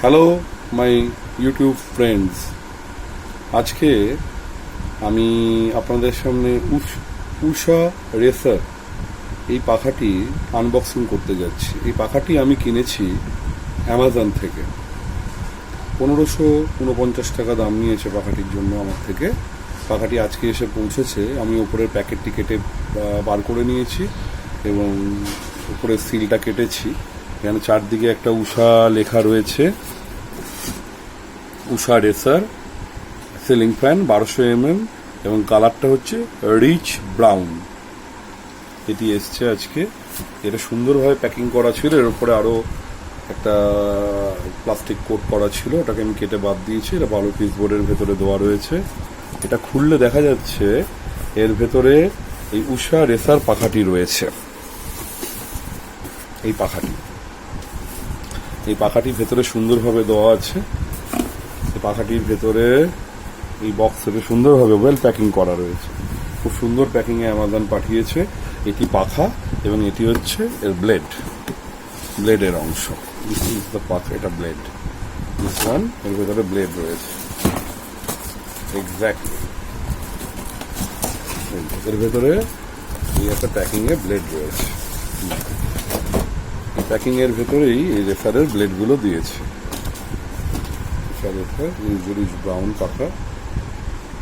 Hello my YouTube friends, আজকে আমি আপনাদের সামনে উষা রেসার এই পাখাটি আনবক্সিং করতে যাচ্ছি। এই পাখাটি আমি কিনেছি অ্যামাজন থেকে। 1549 টাকা দাম নিয়েছে পাখাটির জন্য আমার থেকে। পাখাটি আজকে এসে পৌঁছেছে। আমি উপরের প্যাকেটটি কেটে বার করে নিয়েছি এবং উপরের সিলটা কেটেছি। এখানে চারদিকে একটা উষা লেখা রয়েছে, উষা রেসার সিলিং ফ্যান 1200 mm এবং কালারটা হচ্ছে রিচ ব্রাউন। এটি এসছে আজকে। এটা সুন্দরভাবে প্যাকিং করা ছিল, এর উপরে আরও একটা প্লাস্টিক কোট করা ছিল, ওটাকে আমি কেটে বাদ দিয়েছি। এটা ভালো পিস বোর্ডের ভেতরে দেওয়া রয়েছে। এটা খুললে দেখা যাচ্ছে এর ভেতরে এই উষা রেসার পাখাটি রয়েছে। এই পাখাটি ভেতরে সুন্দরভাবে দেওয়া আছে। এই পাখাটির ভেতরে এই বক্সে সুন্দরভাবে ওয়েল প্যাকিং করা রয়েছে। খুব সুন্দর প্যাকিংয়ে অ্যামাজন পাঠিয়েছে। এটি পাখা এবং এটি হচ্ছে এর ব্লেডের অংশ। দিস ইজ দ্য পাখা, এটা ব্লেড। দিস ওয়ান, এর ভেতরে ব্লেড রয়েছে। এক্স্যাক্টলি এর ভেতরে এই একটা প্যাকিংয়ে ব্লেড রয়েছে। প্যাকিং এর ভেতরেই এই রেসারের ব্লেডগুলো দিয়েছে। রিচ ব্রাউন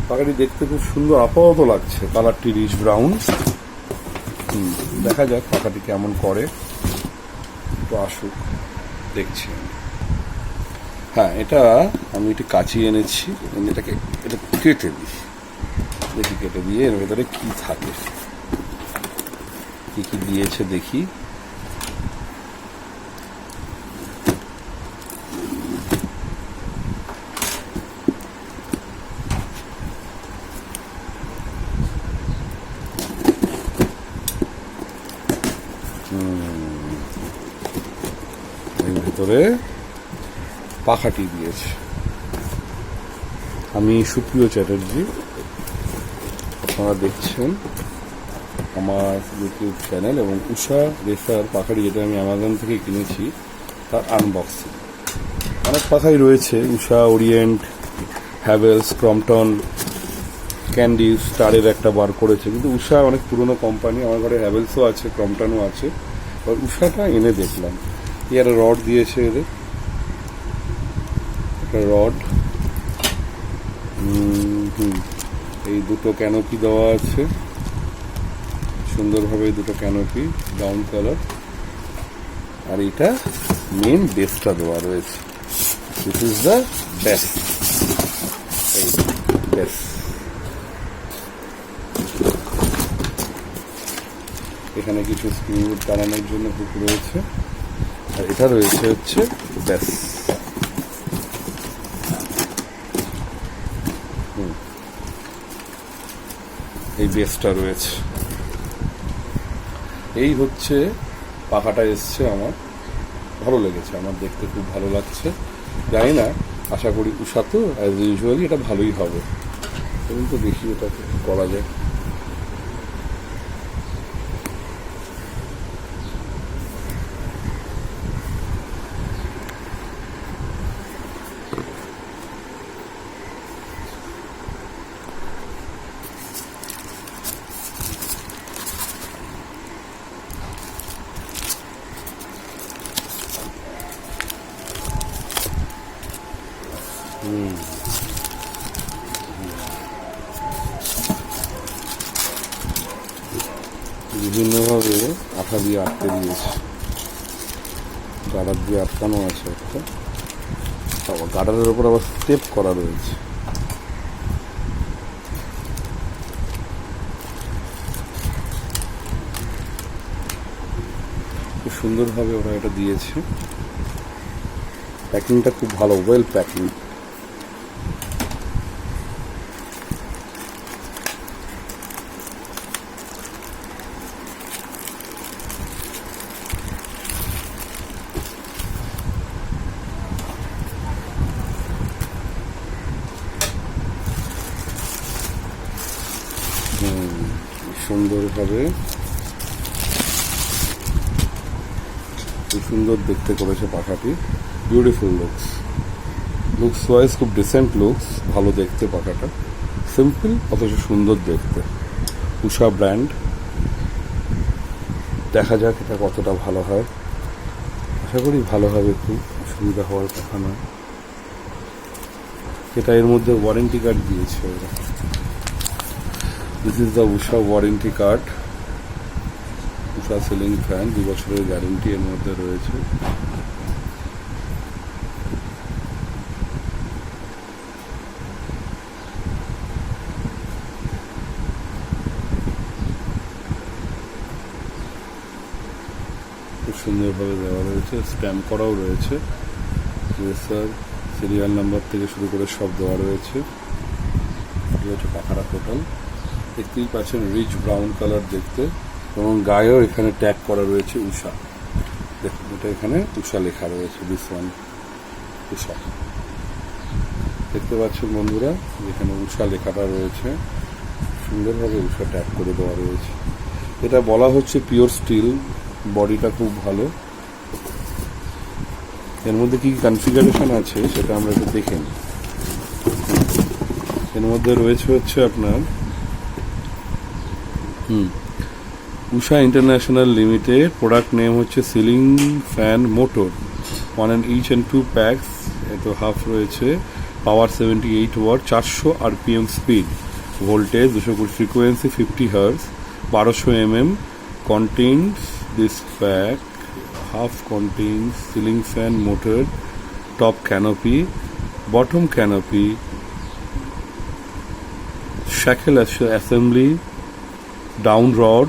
পাখাটি দেখতে খুব সুন্দর আপাতত লাগছে। কালারটি রিচ ব্রাউন। দেখা যাক পাখাটি কেমন করে, তো আসুক দেখছি। হ্যাঁ, এটা আমি একটু কাঁচি এনেছি, এটা কেটে দিই। দেখি কেটে দিয়ে এর ভেতরে কি থাকে, কি দিয়েছে দেখি। এর ভেতরে পাখাটি দিয়েছে। আমি সুপ্রিয় চ্যাটার্জি, আপনারা দেখছেন আমার ইউটিউব চ্যানেল এবং উষা রেসার পাখাটি, যেটা আমি অ্যামাজন থেকে কিনেছি, তার আনবক্সিং। অনেক পাখাই রয়েছে, উষা, ওরিয়েন্ট, হ্যাভেলস, ক্রম্পটন, ক্যান্ডি, স্টারের একটা বার করেছে, কিন্তু উষা অনেক পুরনো কোম্পানি। আমার ঘরে হ্যাভেলসও আছে, ক্রম্পটনও আছে। আর উষাটা এনে দেখলাম, এর রড দিয়েছে, এদের একটা রড। এই দুটো ক্যানোপি দেওয়া আছে সুন্দরভাবে, দুটো ক্যানোপি ব্রাউন কালার। আর এটা মেন বেসটা দেওয়া রয়েছে। This is the base. এই বেস, এখানে কিছু স্ক্রু টানানোর জন্য হুক রয়েছে। আর এটা রয়েছে হচ্ছে বেস। এই বেসটা রয়েছে। এই হচ্ছে পাখাটা এসছে। আমার ভালো লেগেছে, আমার দেখতে খুব ভালো লাগছে। জানি না, আশা করি উষা তো অ্যাজ ইউজুয়ালি এটা ভালোই হবে। কিন্তু দেখি এটা করা যায়। বিভিন্নভাবে আঠা দিয়ে আটকে দিয়েছে। গার্ডার দিয়ে আটকানো আছে একটা, গার্ডারের ওপর আবার স্টেপ করা রয়েছে। খুব সুন্দরভাবে ওরা এটা দিয়েছে। প্যাকিংটা খুব ভালো, ওয়েল প্যাকিং। সুন্দরভাবে, খুব সুন্দর দেখতে করেছে পাখাটি। Beautiful looks. লুকস ওয়াইজ খুব ডিসেন্ট লুকস, ভালো দেখতে পাখাটা, সিম্পল অথচ সুন্দর দেখতে। উষা ব্র্যান্ড, দেখা যাক এটা কতটা ভালো হয়। আশা করি ভালো হবে, খুব অসুবিধা হওয়ার কথা নয়। এটা এর মধ্যে ওয়ারেন্টি কার্ড দিয়েছে ওরা। This is the Usha warranty card. Usha ceiling fan 2 বছরের গ্যারেন্টি এর মধ্যে রয়েছে। খুব সুন্দরভাবে দেওয়া রয়েছে, স্ট্যাম্প করাও রয়েছে। স্যার সিরিয়াল নাম্বার থেকে শুরু করে সব দেওয়া রয়েছে। এটা হচ্ছে পাখারা টোটাল, দেখতেই পাচ্ছেন রিচ ব্রাউন কালার দেখতে, এবং গায়েও এখানে ট্যাগ করা রয়েছে উষা। দেখুন এটা এখানে উষা লেখা রয়েছে, দিস ওয়ান উষা। দেখতে পাচ্ছেন বন্ধুরা, এখানে উষা লেখাটা রয়েছে, সুন্দরভাবে উষা ট্যাগ করে দেওয়া রয়েছে। এটা বলা হচ্ছে পিওর স্টিল, বডিটা খুব ভালো। এর মধ্যে কি কনফিগারেশন আছে সেটা আমরা একটু দেখে নিই। এর মধ্যে রয়েছে হচ্ছে আপনার Usha international limited, product name হচ্ছে ceiling fan motor 1 and each and 2 packs. এতো হাফ রয়েছে, power 78 watt, 400 RPM speed, voltage 220, frequency 50 hertz, 1200 mm। contains this pack, half contains ceiling fan motor, top canopy, bottom canopy, shackle assembly, down rod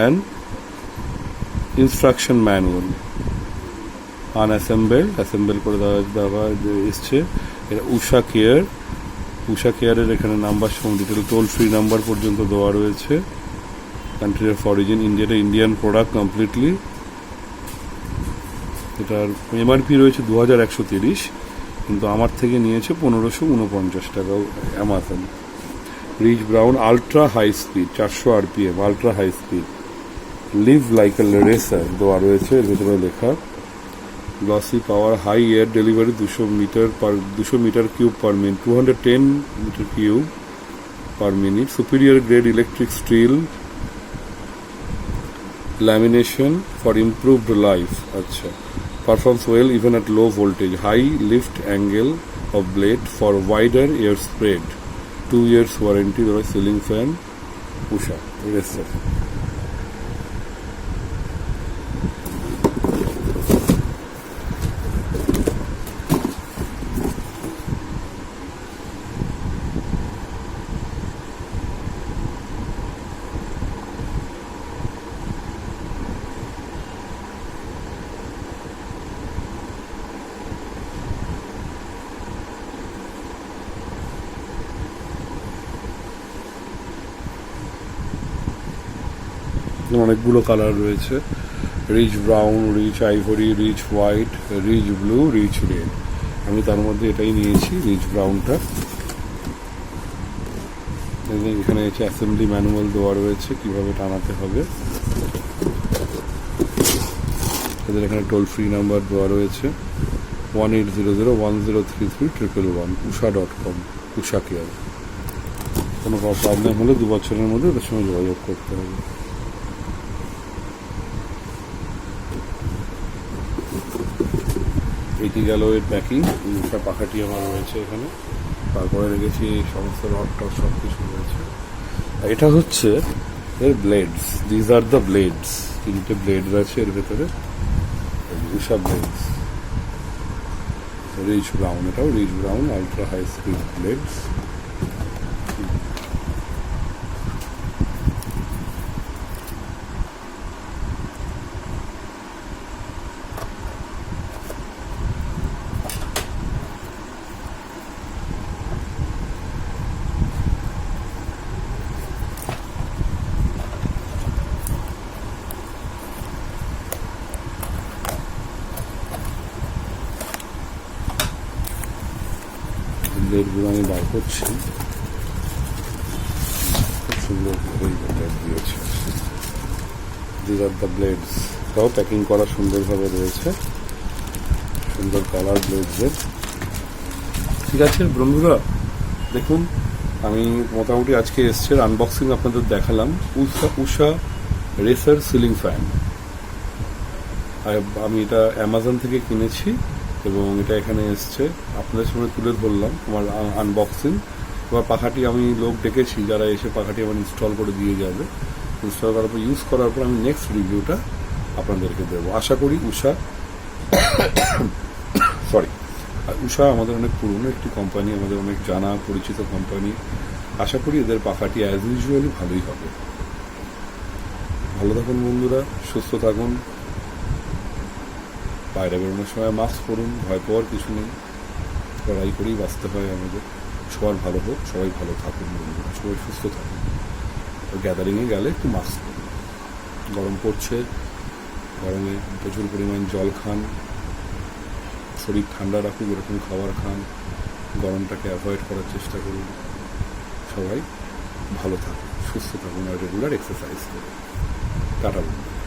and instruction manual. assemble করে দেওয়া এসছে। এটা উষা কেয়ারের এখানে number সহ detail, toll free number পর্যন্ত দেওয়া রয়েছে। কান্ট্রি অফ অরিজিন ইন্ডিয়াটা, ইন্ডিয়ান প্রোডাক্ট কমপ্লিটলি। এটার এমআরপি রয়েছে 2130, কিন্তু আমার থেকে নিয়েছে 1549 টাকা Amazon. Rich brown ultra high speed, 400 RPM, ultra high speed, live like a racer দেওয়া রয়েছে এর ভিতরে লেখা। Glossy power, high air delivery 200 metre cube per minute, 210 metre cube per minute, superior grade electric steel lamination for improved life. আচ্ছা, performs well even at low voltage, high lift angle of blade for wider air spread, 2 years warranty. The ceiling fan Usha Racer. অনেকগুলো colour রয়েছে, rich brown, rich ivory, rich white, rich blue, rich red. আমি তার মধ্যে এটাই নিয়েছি, rich ব্রাউনটা। এখানে হচ্ছে assembly manual দেওয়া রয়েছে কিভাবে টানাতে হবে। এদের এখানে টোল ফ্রি নাম্বার দেওয়া রয়েছে 180010333111, usha.com, উষা কেয়ার। কোনো প্রবলেম হলে 2 বছরের মধ্যে ওদের সঙ্গে যোগাযোগ করতে হবে। এটি গেল এর প্যাকিং। উষা পাখাটি আমার রয়েছে এখানে, তারপরে রেখেছি সমস্ত রড সব কিছু রয়েছে। এটা হচ্ছে এর blades, these are the blades, 3টে ব্লেডস আছে এর ভেতরে, উষা ব্লেডস। রিচ ব্রাউন, এটাও rich brown ultra high speed blades. ব্লেডগুলো আমি বার করছি, খুব সুন্দর ব্লেড দিয়েছে। দিজ আর দ্য ব্লেডস, তাও প্যাকিং করা সুন্দরভাবে রয়েছে, সুন্দর কালার ব্লেডসের। ঠিক আছে বন্ধুরা, দেখুন আমি মোটামুটি আজকে এসছে আনবক্সিং আপনাদের দেখালাম উষা রেসার সিলিং ফ্যান। আমি এটা অ্যামাজন থেকে কিনেছি এবং এটা এখানে এসছে, আপনাদের সামনে তুলে ধরলাম আমার আনবক্সিং। এবার পাখাটি আমি লোক ডেকেছি যারা এসে পাখাটি আমার ইনস্টল করে দিয়ে যাবে। ইনস্টল করার পর ইউজ করার পর আমি নেক্সট রিভিউটা আপনাদেরকে দেবো। আশা করি উষা আর উষা আমাদের অনেক পুরনো একটি কোম্পানি, আমাদের অনেক জানা পরিচিত কোম্পানি। আশা করি এদের পাখাটি অ্যাজ ইউজুয়ালি ভালোই হবে। ভালো থাকুন বন্ধুরা, সুস্থ থাকুন, বাইরে বেরোনোর সময় মাস্ক পরুন, ভয় পাওয়ার কিছু নেই, লড়াই করেই বাঁচতে হয় আমাদের। সবার ভালো হোক, সবাই ভালো থাকুন বন্ধুরা, সবাই সুস্থ থাকুন। গ্যাদারিংয়ে গেলে একটু মাস্ক পরুন, গরম পড়ছে, গরমে প্রচুর পরিমাণ জল খান, শরীর ঠান্ডা রাখুন, এরকম খাবার খান, গরমটাকে অ্যাভয়েড করার চেষ্টা করুন। সবাই ভালো থাকুন, সুস্থ থাকুন আর রেগুলার এক্সারসাইজ করুন। টাটা বন্ধুরা।